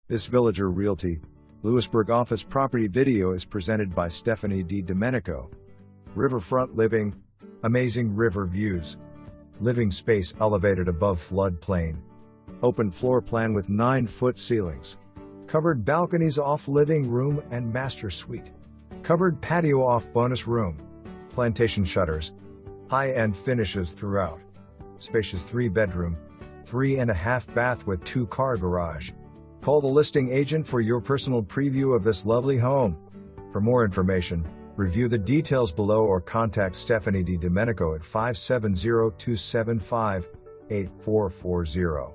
This Villager Realty, Lewisburg Office property video is presented by Stephanie-DiDomenico. Riverfront Living, amazing river views. Living space elevated above floodplain. Open floor plan with 9-foot ceilings. Covered balconies off living room and master suite. Covered patio off bonus room. Plantation shutters. High-end finishes throughout. Spacious 3-bedroom, 3.5 bath with 2-car garage. Call the listing agent for your personal preview of this lovely home. For more information, review the details below or contact Stephanie-DiDomenico at 570-275-8440.